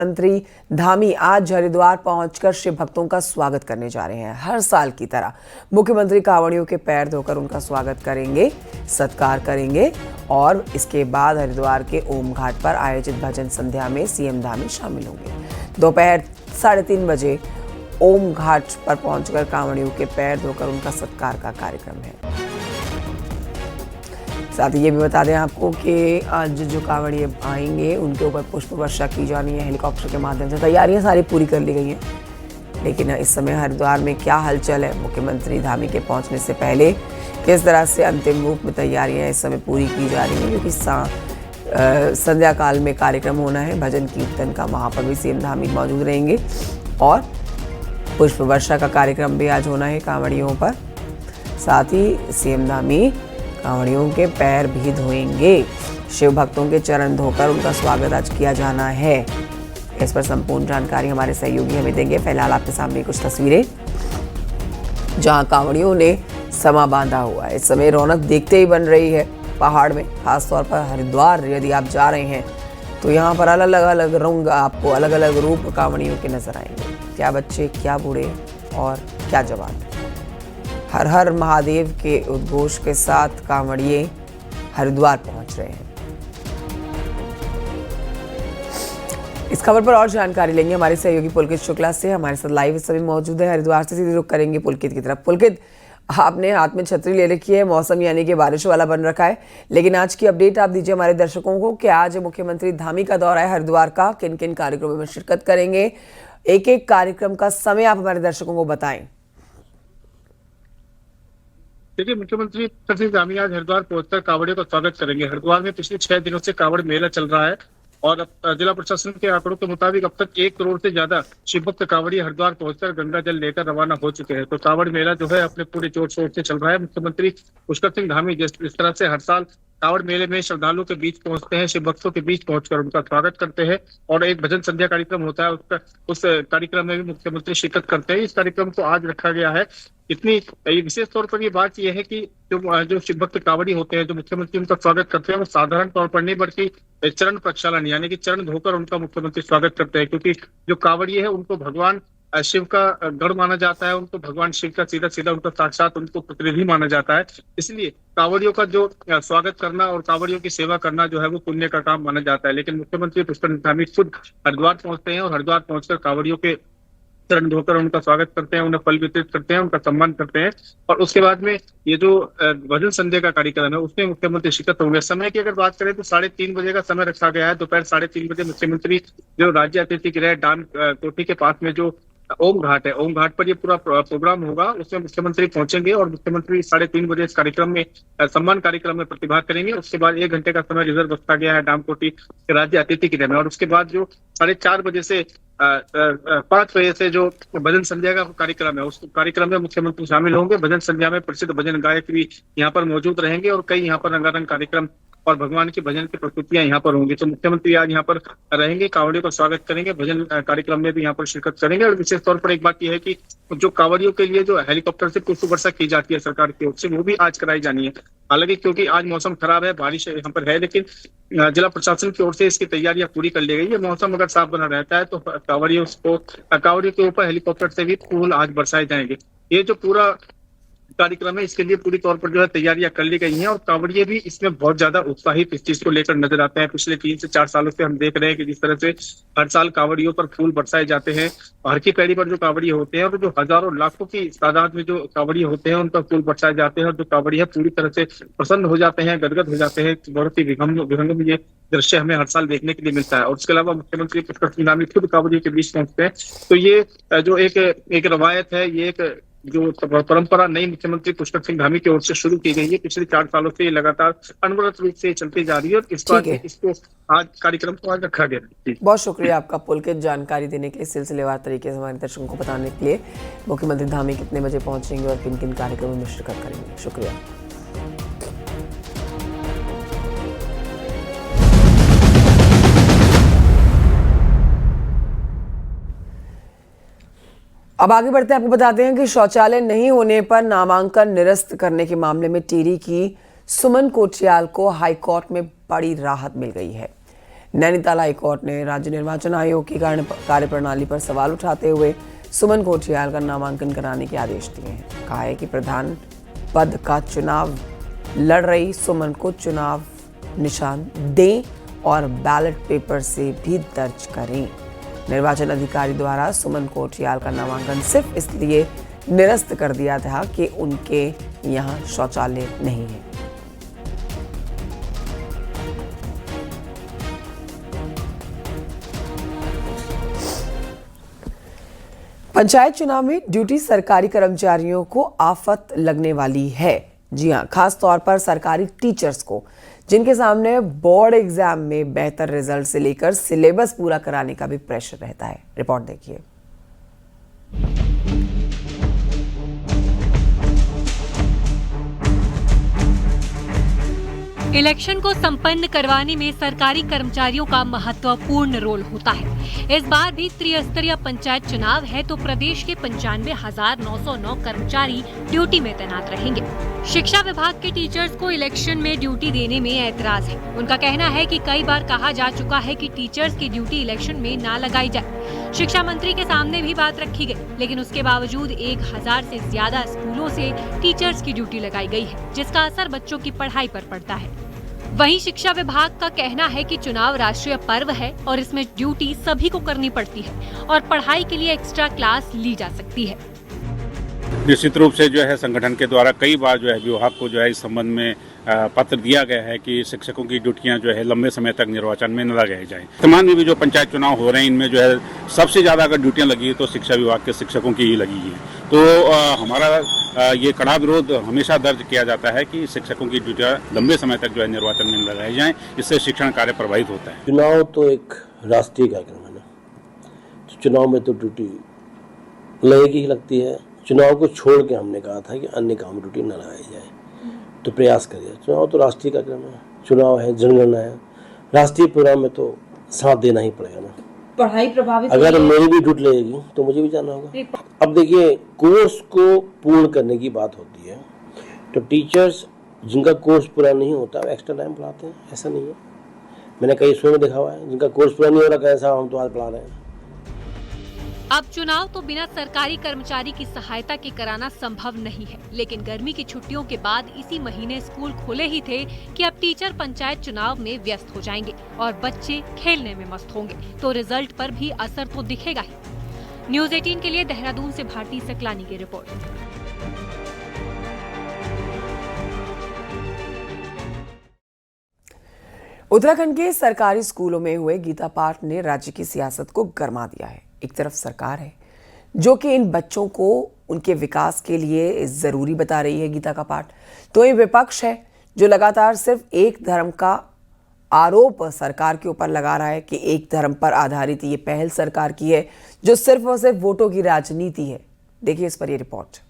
मंत्री धामी आज हरिद्वार पहुंचकर शिव भक्तों का स्वागत करने जा रहे हैं। हर साल की तरह मुख्यमंत्री कांवड़ियों के पैर धोकर उनका स्वागत करेंगे, सत्कार करेंगे और इसके बाद हरिद्वार के ओम घाट पर आयोजित भजन संध्या में सीएम धामी शामिल होंगे। दोपहर 3:30 बजे ओम घाट पर पहुंचकर कांवड़ियों के पैर धोकर उनका सत्कार का कार्यक्रम है। साथ ही ये भी बता दें आपको कि आज जो कांवड़िए आएंगे उनके ऊपर पुष्प वर्षा की जानी है हेलीकॉप्टर के माध्यम से। तैयारियां सारी पूरी कर ली गई हैं, लेकिन इस समय हरिद्वार में क्या हलचल है, मुख्यमंत्री धामी के पहुंचने से पहले किस तरह से अंतिम रूप में तैयारियां इस समय पूरी की जा रही हैं, क्योंकि संध्या काल में कार्यक्रम होना है भजन कीर्तन का। वहाँ पर भी सीएम धामी मौजूद रहेंगे और पुष्प वर्षा का कार्यक्रम भी आज होना है कांवड़ियों पर। साथ ही सीएम धामी कांवड़ियों के पैर भी धोएंगे। शिव भक्तों के चरण धोकर उनका स्वागत आज किया जाना है। इस पर संपूर्ण जानकारी हमारे सहयोगी हमें देंगे। फिलहाल आपके सामने कुछ तस्वीरें जहां कांवड़ियों ने समा बांधा हुआ है। इस समय रौनक देखते ही बन रही है पहाड़ में, खासतौर पर हरिद्वार यदि आप जा रहे हैं तो यहाँ पर अलग अलग रंग, आपको अलग अलग रूप कांवड़ियों के नजर आएंगे। क्या बच्चे, क्या बूढ़े और क्या जवान। हर हर महादेव के उद्घोष के साथ कांवड़िए हरिद्वार पहुंच रहे हैं। इस खबर पर और जानकारी लेंगे हमारे सहयोगी पुलकित शुक्ला से। हमारे साथ लाइव इस समय मौजूद है। हरिद्वार से सीधे रुख करेंगे पुलकित की तरफ। पुलकित, आपने हाथ में छतरी ले रखी है, मौसम यानी कि बारिश वाला बन रखा है, लेकिन आज की अपडेट आप दीजिए हमारे दर्शकों को कि आज मुख्यमंत्री धामी का दौरा है हरिद्वार का, किन किन कार्यक्रमों में शिरकत करेंगे, एक एक कार्यक्रम का समय आप हमारे दर्शकों को बताएं। देखिए, मुख्यमंत्री धामी आज हरिद्वार पहुंचकर कांवड़ियों का स्वागत करेंगे। हरिद्वार में पिछले 6 दिनों से कांवड़ मेला चल रहा है और जिला प्रशासन के आंकड़ों के मुताबिक अब तक 1 करोड़ से ज्यादा शिवभक्त कांवड़ी हरिद्वार पहुंचकर गंगा जल लेकर रवाना हो चुके हैं। तो कांवड़ मेला जो है अपने पूरे जोर शोर से चल रहा है। मुख्यमंत्री पुष्कर सिंह धामी जिस तरह से हर साल कांवड़ मेले में श्रद्धालुओं के बीच पहुंचते हैं, शिव भक्तों के बीच पहुंचकर उनका स्वागत करते हैं और एक भजन संध्या कार्यक्रम होता है, उस कार्यक्रम में भी मुख्यमंत्री शिरकत करते हैं। इस कार्यक्रम को आज रखा गया है। इतनी विशेष तौर पर ये बात यह है कि जो शिव भक्त कांवड़ी होते हैं, जो मुख्यमंत्री उनका स्वागत करते हैं, वो साधारण तौर पर नहीं बल्कि चरण प्रक्षालन यानी कि चरण धोकर उनका मुख्यमंत्री स्वागत करते हैं, क्योंकि जो कांवड़ी है उनको भगवान शिव का गढ़ माना जाता है, उनको भगवान शिव का सीधा सीधा उनका साक्षात उनको प्रतिनिधि माना जाता है। इसलिए कांवड़ियों का जो स्वागत करना और कांवड़ियों की सेवा करना जो है वो पुण्य का काम माना जाता है। लेकिन मुख्यमंत्री पुष्कर धामी खुद हरिद्वार पहुंचते हैं और हरिद्वार पहुंचकर कांवड़ियों के चरण धोकर उनका स्वागत करते हैं, उन्हें फल वितरित करते हैं, उनका सम्मान करते हैं और उसके बाद में ये जो भजन संध्या का कार्यक्रम है उसमें मुख्यमंत्री शिरकत होंगे। समय की अगर बात करें तो 3:30 बजे का समय रखा गया है। दोपहर 3:30 बजे मुख्यमंत्री जो राज्य अतिथि गृह डान कोठी के पास में जो ओम घाट है, ओम घाट पर ये पूरा प्रोग्राम होगा, उसमें मुख्यमंत्री पहुंचेंगे और मुख्यमंत्री 3:30 बजे इस कार्यक्रम में सम्मान कार्यक्रम में प्रतिभाग करेंगे। उसके बाद 1 घंटे का समय रिजर्व रखा गया है डामकोटी के राज्य अतिथि गृह में और उसके बाद जो 4:30 बजे से 5 बजे से जो भजन संध्या का कार्यक्रम है उस कार्यक्रम में मुख्यमंत्री शामिल होंगे। भजन संध्या में प्रसिद्ध भजन गायक भी यहाँ पर मौजूद रहेंगे और कई यहाँ पर रंगारंग कार्यक्रम और भगवान के भजन की प्रस्तुतियां यहाँ पर होंगी। तो मुख्यमंत्री आज यहाँ पर रहेंगे, कांवड़ियों का स्वागत करेंगे, भजन कार्यक्रम में भी यहाँ पर शिरकत करेंगे। और विशेष तौर पर एक बात यह है कि जो कांवड़ियों के लिए जो हेलीकॉप्टर से पुष्प वर्षा की जाती है सरकार की ओर से, वो भी आज कराई जानी है। हालांकि क्योंकि आज मौसम खराब है, बारिश यहाँ पर है, लेकिन जिला प्रशासन की ओर से इसकी तैयारियां पूरी कर ली गई है। मौसम अगर साफ बना रहता है तो कांवड़ियों के ऊपर हेलीकॉप्टर से भी फूल आज बरसाए जाएंगे। ये जो पूरा कार्यक्रम है इसके लिए पूरी तौर पर जो है तैयारियां कर ली गई हैं और कांवड़िए भी इसमें बहुत ज्यादा उत्साहित इस चीज को लेकर नजर आते हैं। पिछले 3 से 4 सालों से हम देख रहे हैं कि जिस तरह से हर साल कांवड़ियों पर फूल बरसाए जाते हैं, हर की पैड़ी पर जो कांवड़िए होते हैं और जो हजारों लाखों की तादाद में जो कांवड़िए होते हैं उन पर फूल बरसाए जाते हैं और जो कांवड़िए पूरी तरह से प्रसन्न हो जाते हैं, गदगद हो जाते हैं। बहुत ही विहंगम ये दृश्य हमें हर साल देखने के लिए मिलता है। और उसके अलावा मुख्यमंत्री पुष्कर सिंह धामी खुद कांवड़ियों के बीच पहुंचते हैं। तो ये जो एक रवायत है, ये एक जो परंपरा नई मुख्यमंत्री पुष्कर सिंह धामी की ओर से शुरू की गई है, पिछले 4 सालों से ये लगातार अनवरत रूप से चलती जा रही है और इस बार इसको आज कार्यक्रम को आज रखा गया। बहुत शुक्रिया आपका पुलकित, जानकारी देने के लिए, सिलसिलेवार तरीके से हमारे दर्शकों को बताने के लिए। मुख्यमंत्री धामी कितने बजे पहुंचेंगे और किन किन कार्यक्रमों में शिरकत करेंगे, शुक्रिया। अब आगे बढ़ते हैं, आपको बताते हैं कि शौचालय नहीं होने पर नामांकन निरस्त करने के मामले में टिहरी की सुमन कोटियाल को हाईकोर्ट में बड़ी राहत मिल गई है। नैनीताल हाईकोर्ट ने राज्य निर्वाचन आयोग की कार्यप्रणाली पर सवाल उठाते हुए सुमन कोठियाल का नामांकन कराने के आदेश दिए हैं। कहा है कि प्रधान पद का चुनाव लड़ रही सुमन को चुनाव निशान दें और बैलेट पेपर से भी दर्ज करें। निर्वाचन अधिकारी द्वारा सुमन कोठियाल का नामांकन सिर्फ इसलिए निरस्त कर दिया था कि उनके यहाँ शौचालय नहीं है। पंचायत चुनाव में ड्यूटी सरकारी कर्मचारियों को आफत लगने वाली है। जी हां, खास तौर पर सरकारी टीचर्स को, जिनके सामने बोर्ड एग्जाम में बेहतर रिजल्ट से लेकर सिलेबस पूरा कराने का भी प्रेशर रहता है। रिपोर्ट देखिए। इलेक्शन को संपन्न करवाने में सरकारी कर्मचारियों का महत्वपूर्ण रोल होता है। इस बार भी त्रिस्तरीय पंचायत चुनाव है तो प्रदेश के 95,909 कर्मचारी ड्यूटी में तैनात रहेंगे। शिक्षा विभाग के टीचर्स को इलेक्शन में ड्यूटी देने में ऐतराज है। उनका कहना है कि कई बार कहा जा चुका है कि टीचर्स की ड्यूटी इलेक्शन में ना लगाई जाए। शिक्षा मंत्री के सामने भी बात रखी गई, लेकिन उसके बावजूद 1000 से ज्यादा स्कूलों से टीचर्स की ड्यूटी लगाई गई है, जिसका असर बच्चों की पढ़ाई पर पड़ता है। वहीं शिक्षा विभाग का कहना है कि चुनाव राष्ट्रीय पर्व है और इसमें ड्यूटी सभी को करनी पड़ती है और पढ़ाई के लिए एक्स्ट्रा क्लास ली जा सकती है। निश्चित रूप से जो है संगठन के द्वारा कई बार जो है विभाग को जो है इस संबंध में पत्र दिया गया है कि शिक्षकों की ड्यूटियां जो है लंबे समय तक निर्वाचन में न लगाई जाए। वर्तमान में भी जो पंचायत चुनाव हो रहे हैं इनमें जो है सबसे ज्यादा अगर ड्यूटियां लगी है तो शिक्षा विभाग के शिक्षकों की ही लगी है। तो हमारा ये कड़ा विरोध हमेशा दर्ज किया जाता है कि शिक्षकों की ड्यूटियां लंबे समय तक जो है निर्वाचन में लगाई जाए, इससे शिक्षण कार्य प्रभावित होता है। चुनाव तो एक राष्ट्रीय कार्यक्रम है ना, तो चुनाव में तो ड्यूटी लगेगी ही लगती है। चुनाव को छोड़ के हमने कहा था कि अन्य काम ड्यूटी न लगाई जाए, तो प्रयास करिए। चुनाव तो राष्ट्रीय कार्यक्रम है, चुनाव है, जनगणना है, राष्ट्रीय प्रोग्राम में तो साथ देना ही पड़ेगा ना। पढ़ाई प्रभावित अगर मेरी भी ड्यूटी लगेगी तो मुझे भी जाना होगा। अब देखिए, कोर्स को पूर्ण करने की बात होती है, तो टीचर्स जिनका कोर्स पूरा नहीं होता वो एक्स्ट्रा टाइम पढ़ाते हैं, ऐसा नहीं है। मैंने कई स्कूलों में देखा हुआ है जिनका कोर्स पूरा नहीं हो रहा, कैसा हम तो आज पढ़ा रहे हैं। अब चुनाव तो बिना सरकारी कर्मचारी की सहायता के कराना संभव नहीं है, लेकिन गर्मी की छुट्टियों के बाद इसी महीने स्कूल खुले ही थे कि अब टीचर पंचायत चुनाव में व्यस्त हो जाएंगे और बच्चे खेलने में मस्त होंगे, तो रिजल्ट पर भी असर तो दिखेगा ही। न्यूज़ 18 के लिए देहरादून से भारती सकलानी की रिपोर्ट। उत्तराखंड के सरकारी स्कूलों में हुए गीता पाठ ने राज्य की सियासत को गरमा दिया है। एक तरफ सरकार है जो कि इन बच्चों को उनके विकास के लिए जरूरी बता रही है गीता का पाठ, तो ये विपक्ष है जो लगातार सिर्फ एक धर्म का आरोप सरकार के ऊपर लगा रहा है कि एक धर्म पर आधारित ये पहल सरकार की है जो सिर्फ और सिर्फ वोटों की राजनीति है। देखिए इस पर ये रिपोर्ट।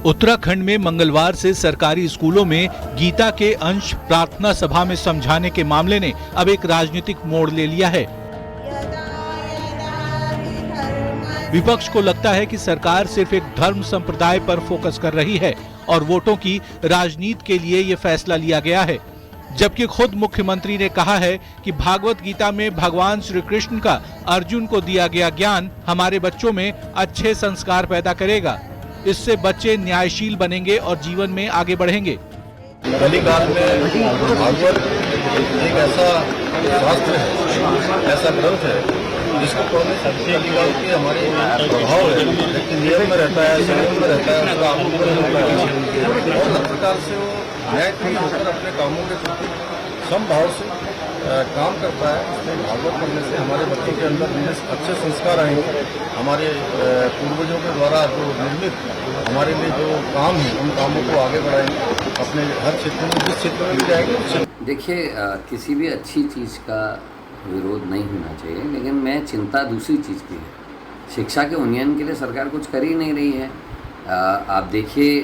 उत्तराखंड में मंगलवार से सरकारी स्कूलों में गीता के अंश प्रार्थना सभा में समझाने के मामले ने अब एक राजनीतिक मोड़ ले लिया है। विपक्ष को लगता है कि सरकार सिर्फ एक धर्म संप्रदाय पर फोकस कर रही है और वोटों की राजनीति के लिए ये फैसला लिया गया है, जबकि खुद मुख्यमंत्री ने कहा है कि भागवत गीता में भगवान श्री कृष्ण का अर्जुन को दिया गया ज्ञान हमारे बच्चों में अच्छे संस्कार पैदा करेगा। इससे बच्चे न्यायशील बनेंगे और जीवन में आगे बढ़ेंगे। कलिकाल में भागवत एक ऐसा शास्त्र है, ऐसा ग्रंथ है जिसको पढ़ने से कलिकाल की हमारे प्रभाव है, नियम में रहता है, संयम में रहता है, उसका अनुकूलन होता है और हर प्रकार से वो न्यायपूर्ण होकर अपने कामों के प्रति समभाव से काम करता है। इसमें भागवत पढ़ने से हमारे बच्चों के अंदर अच्छे संस्कार आएंगे। हमारे पूर्वजों के द्वारा जो निर्मित हमारे लिए जो काम है उन कामों को आगे बढ़ाएंगे अपने हर क्षेत्र में, जिस क्षेत्र में भी जाएंगे। देखिए, किसी भी अच्छी चीज़ का विरोध नहीं होना चाहिए, लेकिन मैं चिंता दूसरी चीज़ की है। शिक्षा के उन्नयन के लिए सरकार कुछ कर ही नहीं रही है। आप देखिए,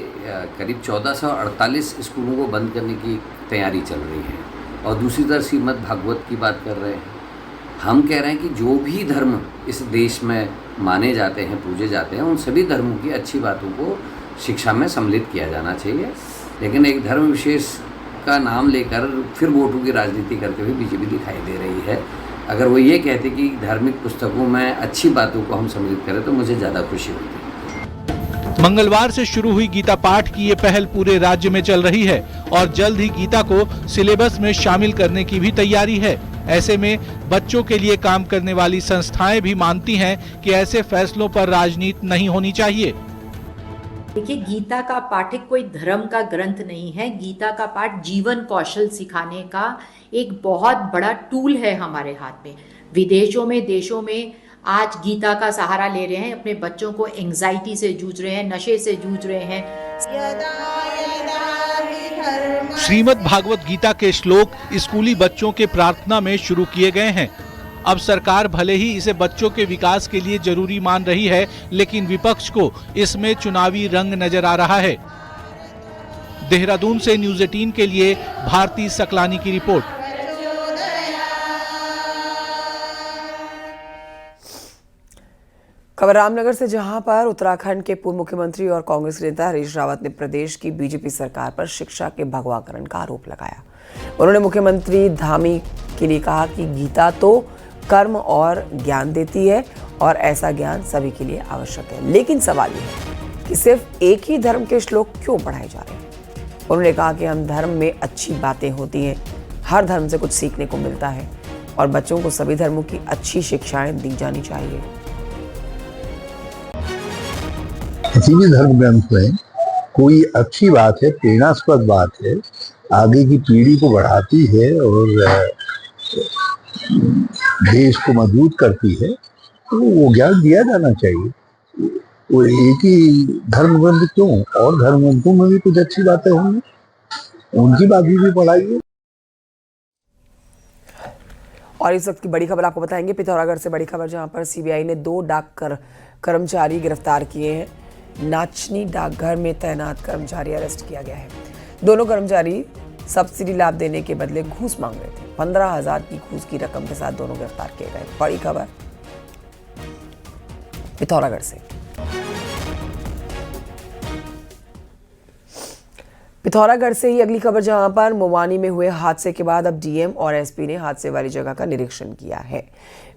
करीब 1448 स्कूलों को बंद करने की तैयारी चल रही है और दूसरी तरफ श्रीमद् भागवत की बात कर रहे हैं। हम कह रहे हैं कि जो भी धर्म इस देश में माने जाते हैं, पूजे जाते हैं, उन सभी धर्मों की अच्छी बातों को शिक्षा में सम्मिलित किया जाना चाहिए। लेकिन एक धर्म विशेष का नाम लेकर फिर वोटों की राजनीति करते हुए बीजेपी दिखाई दे रही है। अगर वो ये कहते कि धार्मिक पुस्तकों में अच्छी बातों को हम सम्मिलित करें तो मुझे ज़्यादा खुशी होती। मंगलवार से शुरू हुई गीता पाठ की ये पहल पूरे राज्य में चल रही है और जल्द ही गीता को सिलेबस में शामिल करने की भी तैयारी है। ऐसे में बच्चों के लिए काम करने वाली संस्थाएं भी मानती हैं कि ऐसे फैसलों पर राजनीति नहीं होनी चाहिए। देखिए, गीता का पाठ कोई धर्म का ग्रंथ नहीं है। गीता का पाठ जीवन कौशल सिखाने का एक बहुत बड़ा टूल है हमारे हाथ में। विदेशों में, देशों में आज गीता का सहारा ले रहे हैं, अपने बच्चों को एंजाइटी से जूझ रहे हैं, नशे से जूझ रहे हैं। श्रीमद् भागवत गीता के श्लोक स्कूली बच्चों के प्रार्थना में शुरू किए गए हैं। अब सरकार भले ही इसे बच्चों के विकास के लिए जरूरी मान रही है, लेकिन विपक्ष को इसमें चुनावी रंग नजर आ रहा है। देहरादून से न्यूज़ 18 के लिए भारती सकलानी की रिपोर्ट। खबर रामनगर से, जहां पर उत्तराखंड के पूर्व मुख्यमंत्री और कांग्रेस नेता हरीश रावत ने प्रदेश की बीजेपी सरकार पर शिक्षा के भगवाकरण का आरोप लगाया। उन्होंने मुख्यमंत्री धामी के लिए कहा कि गीता तो कर्म और ज्ञान देती है और ऐसा ज्ञान सभी के लिए आवश्यक है, लेकिन सवाल यह है कि सिर्फ एक ही धर्म के श्लोक क्यों पढ़ाए जा रहे हैं। उन्होंने कहा कि हम धर्म में अच्छी बातें होती हैं, हर धर्म से कुछ सीखने को मिलता है और बच्चों को सभी धर्मों की अच्छी शिक्षाएं दी जानी चाहिए। किसी भी धर्म ग्रंथ में कोई अच्छी बात है, प्रेरणास्पद बात है, आगे की पीढ़ी को बढ़ाती है और देश को मजबूत करती है, तो वो ज्ञान दिया जाना चाहिए। वो एक ही धर्म ग्रंथ क्यों, और धर्म ग्रंथों में भी कुछ अच्छी बातें होंगी, उनकी बात भी पढ़ाइए। और इस वक्त की बड़ी खबर आपको बताएंगे पिथौरागढ़ से बड़ी खबर, जहां पर सीबीआई ने 2 डाक कर्मचारी गिरफ्तार किए हैं। नाचनी डाकघर में तैनात कर्मचारी अरेस्ट किया गया है। दोनों कर्मचारी सब्सिडी लाभ देने के बदले घूस मांग रहे थे। 15,000 की घूस की रकम के साथ दोनों गिरफ्तार किए गए। बड़ी खबर पिथौरागढ़ से। पिथौरागढ़ से ही अगली खबर, जहां पर मोवानी में हुए हादसे के बाद अब डीएम और एसपी ने हादसे वाली जगह का निरीक्षण किया है।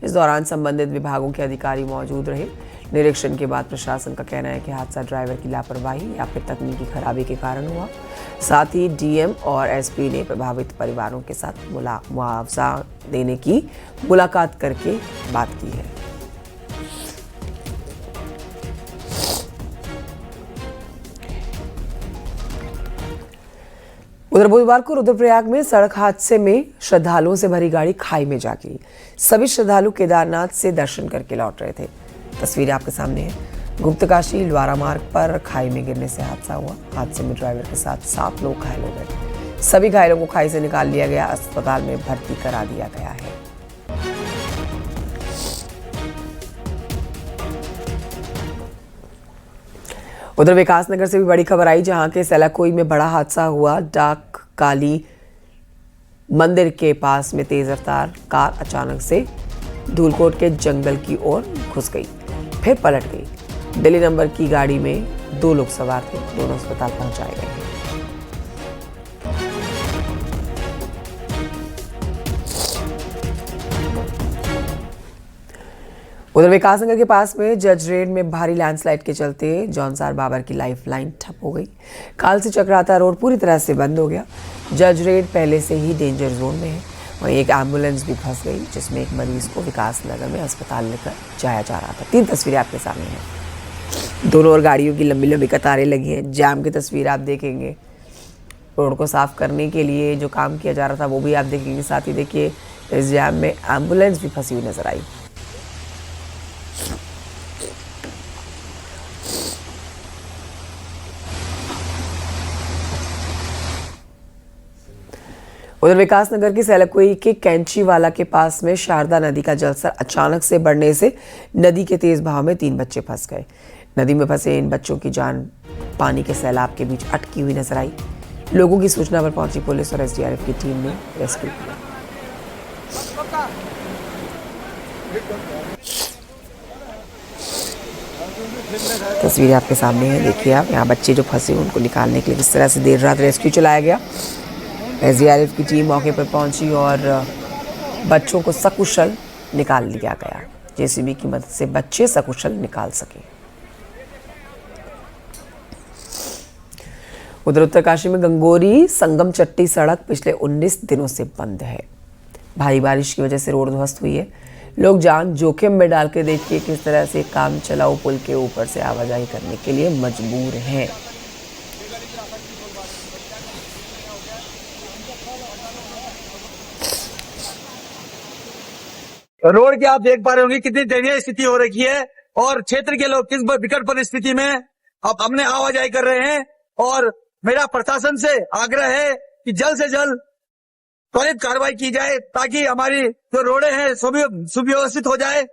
इस दौरान संबंधित विभागों के अधिकारी मौजूद रहे। निरीक्षण के बाद प्रशासन का कहना है कि हादसा ड्राइवर की लापरवाही या फिर तकनीकी खराबी के कारण हुआ। साथ ही डीएम और एसपी ने प्रभावित परिवारों के साथ मुआवजा देने की मुलाकात करके बात की है। उधर बुधवार को रुद्रप्रयाग में सड़क हादसे में श्रद्धालुओं से भरी गाड़ी खाई में जा गिरी। सभी श्रद्धालु केदारनाथ से दर्शन करके लौट रहे थे। तस्वीरें आपके सामने है। गुप्तकाशी लवारा मार्ग पर खाई में गिरने से हादसा हुआ। हादसे में ड्राइवर के साथ 7 लोग घायल हो गए। सभी घायलों को खाई से निकाल लिया गया, अस्पताल में भर्ती करा दिया गया है। उधर विकासनगर से भी बड़ी खबर आई, जहां के सेलाकोई में बड़ा हादसा हुआ। डाक काली मंदिर के पास में तेज रफ्तार कार अचानक से धूलकोट के जंगल की ओर घुस गई, फिर पलट गई। दिल्ली नंबर की गाड़ी में 2 लोग सवार थे, दोनों अस्पताल पहुंचाए गए हैं। उधर विकासनगर के पास में जज रेड में भारी लैंडस्लाइड के चलते जौनसार बाबर की लाइफलाइन ठप हो गई। काल से चक्राता रोड पूरी तरह से बंद हो गया। जज रेड पहले से ही डेंजर जोन में है। वहीं एक एम्बुलेंस भी फंस गई, जिसमें एक मरीज को विकासनगर में अस्पताल लेकर जाया जा रहा था। 3 तस्वीरें आपके सामने हैं। दोनों ओर गाड़ियों की लंबी लंबी कतारें लगी हैं। जाम की तस्वीर आप देखेंगे। रोड को साफ करने के लिए जो काम किया जा रहा था वो भी आप देखेंगे। साथ ही देखिए इस जाम में एम्बुलेंस भी फंसी हुई नजर आई। उधर विकासनगर की सेलाकोई के कैंचीवाला के पास में शारदा नदी का जलस्तर अचानक से बढ़ने से नदी के तेज बहाव में 3 बच्चे फंस गए। नदी में फंसे इन बच्चों की जान पानी के सैलाब के बीच अटकी हुई नजर आई। लोगों की सूचना पर पहुंची पुलिस और एसडीआरएफ की टीम ने रेस्क्यू किया। तस्वीरें आपके सामने हैं, देखिए आप। यहाँ बच्चे जो फंसे उनको निकालने के लिए किस तरह से देर रात रेस्क्यू चलाया गया। SDRF की टीम मौके पर पहुंची और बच्चों को सकुशल निकाल लिया गया। JCB की मदद से बच्चे सकुशल निकाल सके। उधर उत्तरकाशी में गंगोरी संगम चट्टी सड़क पिछले 19 दिनों से बंद है। भारी बारिश की वजह से रोड ध्वस्त हुई है। लोग जान जोखिम में डाल के देखिए किस तरह से काम चलाऊ पुल के ऊपर से आवाजाही करने के लिए मजबूर हैं। रोड की आप देख पा रहे होंगे कितनी दयनीय स्थिति हो रखी है और क्षेत्र के लोग किस विकट परिस्थिति में अब हमने आवाजाही कर रहे हैं। और मेरा प्रशासन से आग्रह है कि जल्द से जल्द त्वरित कार्रवाई की जाए ताकि हमारी जो रोडें हैं सुव्यवस्थित हो जाए।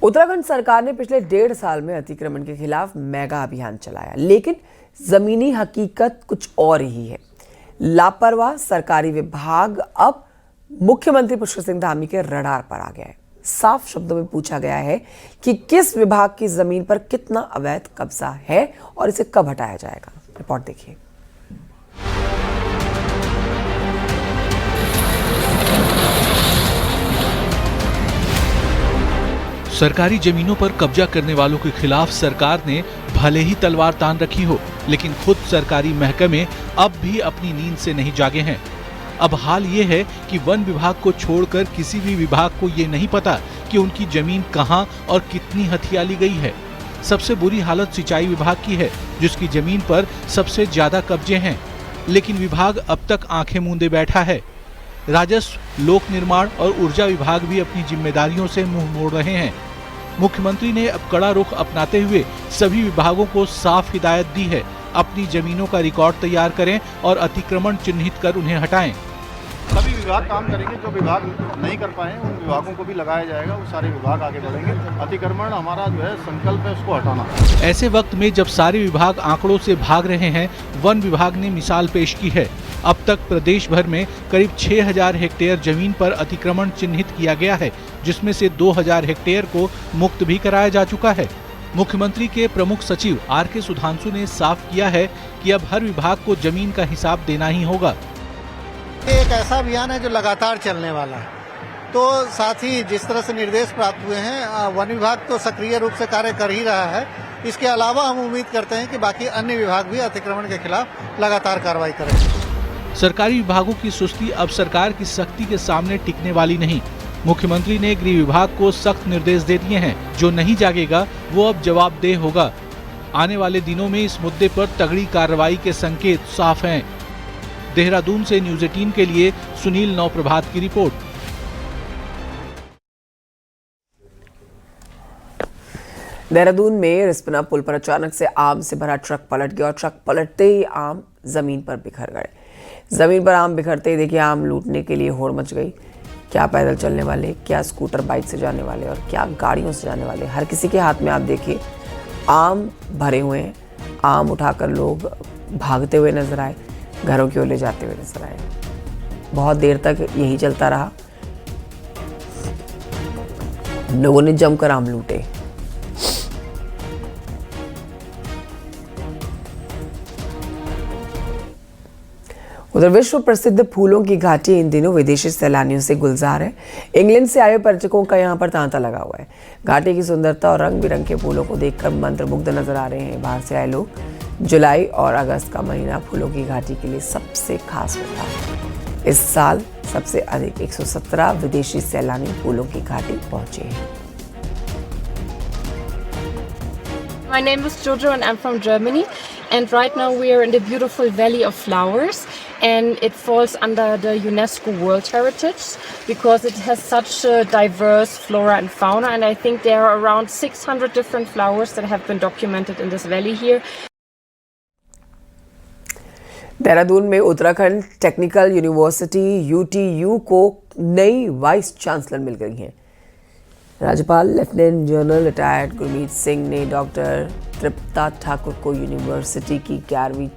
उत्तराखंड सरकार ने पिछले 1.5 साल में अतिक्रमण के खिलाफ मेगा अभियान चलाया, लेकिन जमीनी हकीकत कुछ और ही है। लापरवाह सरकारी विभाग अब मुख्यमंत्री पुष्कर सिंह धामी के रडार पर आ गया है। साफ शब्दों में पूछा गया है कि किस विभाग की जमीन पर कितना अवैध कब्जा है और इसे कब हटाया जाएगा। रिपोर्ट देखिए। सरकारी जमीनों पर कब्जा करने वालों के खिलाफ सरकार ने भले ही तलवार तान रखी हो, लेकिन खुद सरकारी महकमे अब भी अपनी नींद से नहीं जागे हैं। अब हाल ये है कि वन विभाग को छोड़कर किसी भी विभाग को ये नहीं पता कि उनकी जमीन कहां और कितनी हथिया ली गई है। सबसे बुरी हालत सिंचाई विभाग की है, जिसकी जमीन पर सबसे ज्यादा कब्जे हैं, लेकिन विभाग अब तक आंखें मूंदे बैठा है। राजस्व, लोक निर्माण और ऊर्जा विभाग भी अपनी जिम्मेदारियों से मुंह मोड़ रहे हैं। मुख्यमंत्री ने अब कड़ा रुख अपनाते हुए सभी विभागों को साफ हिदायत दी है, अपनी जमीनों का रिकॉर्ड तैयार करें और अतिक्रमण चिन्हित कर उन्हें हटाएं। सभी विभाग काम करेंगे, जो विभाग नहीं कर पाए उन विभागों को भी लगाया जाएगा, वो सारे विभाग आगे बढ़ेंगे। अतिक्रमण हमारा जो है संकल्प है, उसको हटाना। ऐसे वक्त में जब सारे विभाग आंकड़ों से भाग रहे हैं, वन विभाग ने मिसाल पेश की है। अब तक प्रदेश भर में करीब 6000 हेक्टेयर जमीन पर अतिक्रमण चिन्हित किया गया है, जिसमें से 2000 हेक्टेयर को मुक्त भी कराया जा चुका है। मुख्यमंत्री के प्रमुख सचिव RK सुधांशु ने साफ किया है कि अब हर विभाग को जमीन का हिसाब देना ही होगा। एक ऐसा अभियान है जो लगातार चलने वाला है, तो साथ ही जिस तरह से निर्देश प्राप्त हुए हैं, वन विभाग तो सक्रिय रूप से कार्य कर ही रहा है। इसके अलावा हम उम्मीद करते हैं कि बाकी अन्य विभाग भी अतिक्रमण के खिलाफ लगातार कार्रवाई करेंगे। सरकारी विभागों की सुस्ती अब सरकार की सख्ती के सामने टिकने वाली नहीं। मुख्यमंत्री ने गृह विभाग को सख्त निर्देश दे दिए हैं, जो नहीं जागेगा वो अब जवाबदेह होगा। आने वाले दिनों में इस मुद्दे पर तगड़ी कार्रवाई के संकेत साफ हैं। देहरादून से न्यूज़ 18 के लिए सुनील नौप्रभात की रिपोर्ट। देहरादून में रिस्पना पुल पर अचानक से आम से भरा ट्रक पलट गया और ट्रक पलटते ही आम जमीन पर बिखर गए। जमीन पर आम बिखरते ही देखिए आम लूटने के लिए होड़ मच गई। क्या पैदल चलने वाले, क्या स्कूटर बाइक से जाने वाले और क्या गाड़ियों से जाने वाले, हर किसी के हाथ में आप देखिए आम भरे हुए हैं। आम उठाकर लोग भागते हुए नजर आए, घरों की ओर ले जाते हुए नजर आए। बहुत देर तक यही चलता रहा। लोगों ने जमकर आम लूटे। उधर विश्व प्रसिद्ध फूलों की घाटी इन दिनों विदेशी सैलानियों से गुलजार है। इंग्लैंड से आए पर्यटकों का यहाँ पर तांता लगा हुआ है। घाटी की सुंदरता और रंग बिरंगे फूलों को देखकर मंत्रमुग्ध नजर आ रहे हैं बाहर से आए लोग। जुलाई और अगस्त का महीना फूलों की घाटी के लिए सबसे खास होता है। इस साल सबसे अधिक 117 विदेशी सैलानी फूलों की घाटी पहुंचे हैं। My name is Jojo and I'm from Germany, and right now we are in the beautiful Valley of Flowers, and it falls under the UNESCO World Heritage because it has such a diverse flora and fauna, and I think there are around 600 different flowers that have been documented in this valley here. Dehradun में Uttarakhand technical university UTU को नई vice chancellor मिल गई हैं। राज्यपाल lieutenant general retired Gurmeet Singh ने doctor तृप्ता ठाकुर को university की 11वीं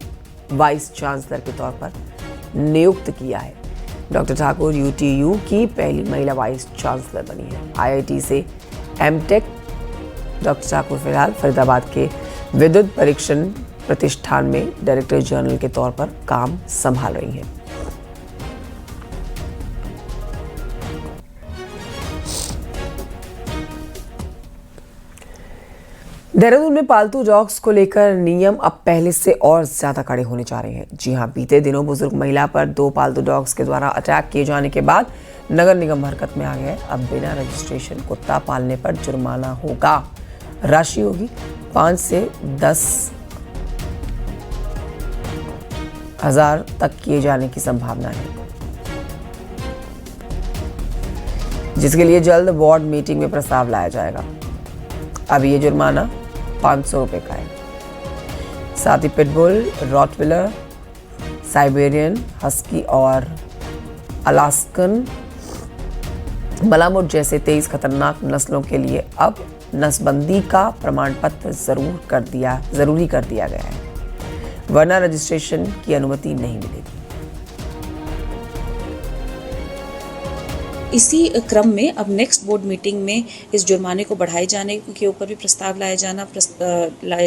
वाइस चांसलर के तौर पर नियुक्त किया है। डॉक्टर ठाकुर UTU की पहली महिला वाइस चांसलर बनी है। IIT से एमटेक। डॉक्टर ठाकुर फिलहाल फरीदाबाद के विद्युत परीक्षण प्रतिष्ठान में डायरेक्टर जनरल के तौर पर काम संभाल रही हैं। देहरादून में पालतू डॉग्स को लेकर नियम अब पहले से और ज्यादा कड़े होने जा रहे हैं। जी हां, बीते दिनों बुजुर्ग महिला पर 2 पालतू डॉग्स के द्वारा अटैक किए जाने के बाद नगर निगम हरकत में आ गया है। अब बिना रजिस्ट्रेशन कुत्ता पालने पर जुर्माना होगा। राशि होगी 5 से 10,000 तक किए जाने की संभावना है, जिसके लिए जल्द वार्ड मीटिंग में प्रस्ताव लाया जाएगा। अब ये जुर्माना 500 रुपए का है। साथ ही पिटबुल, रॉटविलर, साइबेरियन, हस्की और अलास्कन मलामुट जैसे 23 खतरनाक नस्लों के लिए अब नस्बंदी का प्रमाण पत्र जरूरी कर दिया गया है, वरना रजिस्ट्रेशन की अनुमति नहीं मिलेगी। इसी क्रम में अब नेक्स्ट बोर्ड मीटिंग में इस जुर्माने को बढ़ाए जाने के ऊपर भी प्रस्ताव लाया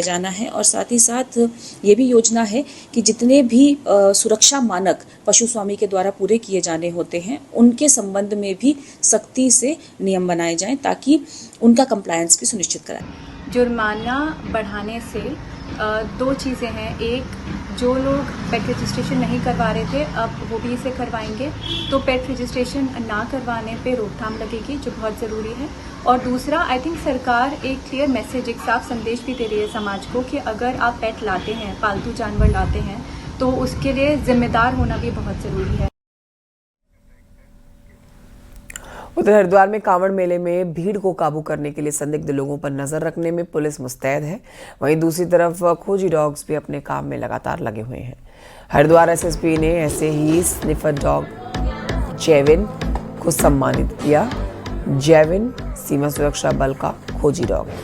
जाना है और साथ ही साथ ये भी योजना है कि जितने भी सुरक्षा मानक पशु स्वामी के द्वारा पूरे किए जाने होते हैं उनके संबंध में भी सख्ती से नियम बनाए जाएं ताकि उनका कंप्लायंस भी सुनिश्चित कराएं। जुर्माना बढ़ाने से 2 चीज़ें हैं। एक, जो लोग पेट रजिस्ट्रेशन नहीं करवा रहे थे अब वो भी इसे करवाएंगे, तो पेट रजिस्ट्रेशन ना करवाने पे रोकथाम लगेगी, जो बहुत ज़रूरी है। और दूसरा, आई थिंक सरकार एक क्लियर मैसेज, एक साफ संदेश भी दे रही है समाज को कि अगर आप पेट लाते हैं, पालतू जानवर लाते हैं, तो उसके लिए जिम्मेदार होना भी बहुत ज़रूरी है। उधर हरिद्वार में कांवड़ मेले में भीड़ को काबू करने के लिए संदिग्ध लोगों पर नजर रखने में पुलिस मुस्तैद है। वहीं दूसरी तरफ खोजी डॉग्स भी अपने काम में लगातार लगे हुए हैं। हरिद्वार एसएसपी ने ऐसे ही स्निफर डॉग जैविन को सम्मानित किया। जैविन सीमा सुरक्षा बल का खोजी डॉग है।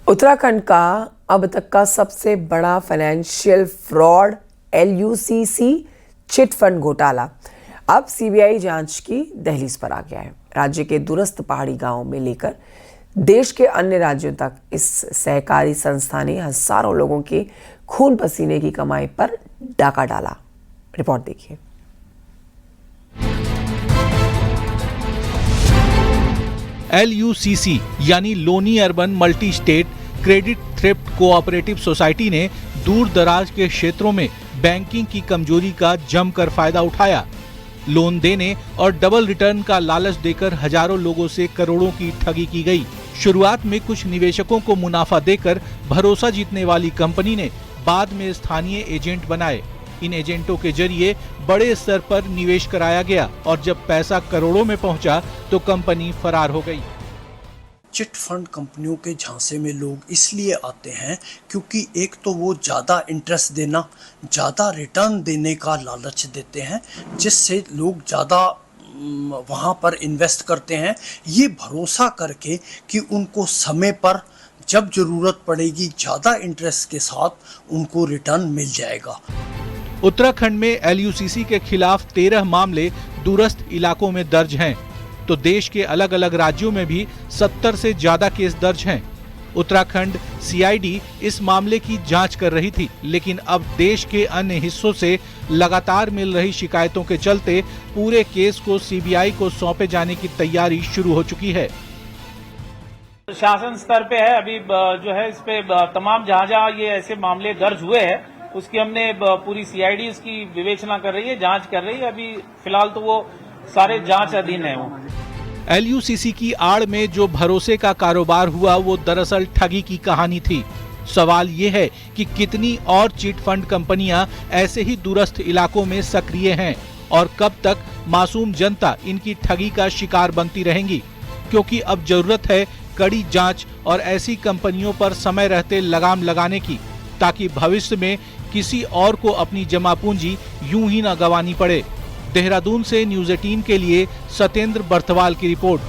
उत्तराखंड का अब तक का सबसे बड़ा financial fraud LUCC chit fund घोटाला अब सीबीआई जांच की दहलीज पर आ गया है। राज्य के दूरस्थ पहाड़ी गांवों में लेकर देश के अन्य राज्यों तक इस सहकारी संस्था ने हजारों लोगों के खून पसीने की कमाई पर डाका डाला। रिपोर्ट देखिए। LUCC यानी Loni urban multi state credit thrift cooperative society ने दूर दराज के क्षेत्रों में बैंकिंग की कमजोरी का जमकर फायदा उठाया। लोन देने और डबल रिटर्न का लालच देकर हजारों लोगों से करोड़ों की ठगी की गई। शुरुआत में कुछ निवेशकों को मुनाफा देकर भरोसा जीतने वाली कंपनी ने बाद में स्थानीय एजेंट बनाए। इन एजेंटों के जरिए बड़े स्तर पर निवेश कराया गया और जब पैसा करोड़ों में पहुंचा तो कंपनी फरार हो गई। चिट फंड कंपनियों के झांसे में लोग इसलिए आते हैं क्योंकि एक तो वो ज़्यादा इंटरेस्ट देना, ज़्यादा रिटर्न देने का लालच देते हैं, जिससे लोग ज़्यादा वहाँ पर इन्वेस्ट करते हैं, ये भरोसा करके कि उनको समय पर जब ज़रूरत पड़ेगी ज़्यादा इंटरेस्ट के साथ उनको रिटर्न मिल जाएगा। उत्तराखंड में LUCC के खिलाफ 13 मामले दूरस्थ इलाकों में दर्ज हैं, तो देश के अलग अलग राज्यों में भी 70 से ज्यादा केस दर्ज हैं। उत्तराखंड CID इस मामले की जांच कर रही थी, लेकिन अब देश के अन्य हिस्सों से लगातार मिल रही शिकायतों के चलते पूरे केस को CBI को सौंपे जाने की तैयारी शुरू हो चुकी है। शासन स्तर पे है अभी जो है, इस पे तमाम जहाँ ये ऐसे मामले दर्ज हुए हैं उसकी हमने पूरी CID इसकी विवेचना कर रही है, जांच कर रही है। अभी फिलहाल तो वो सारे जांच अधीन है। वो LUCC की आड़ में जो भरोसे का कारोबार हुआ वो दरअसल ठगी की कहानी थी। सवाल ये है कि कितनी और चिट फंड कंपनियां ऐसे ही दूरस्थ इलाकों में सक्रिय हैं और कब तक मासूम जनता इनकी ठगी का शिकार बनती रहेंगी, क्योंकि अब जरूरत है कड़ी जांच और ऐसी कंपनियों पर समय रहते लगाम लगाने की, ताकि भविष्य में किसी और को अपनी जमा पूंजी यूं ही न गंवानी पड़े। देहरादून से न्यूज़ 18 के लिए सत्येंद्र बर्थवाल की रिपोर्ट।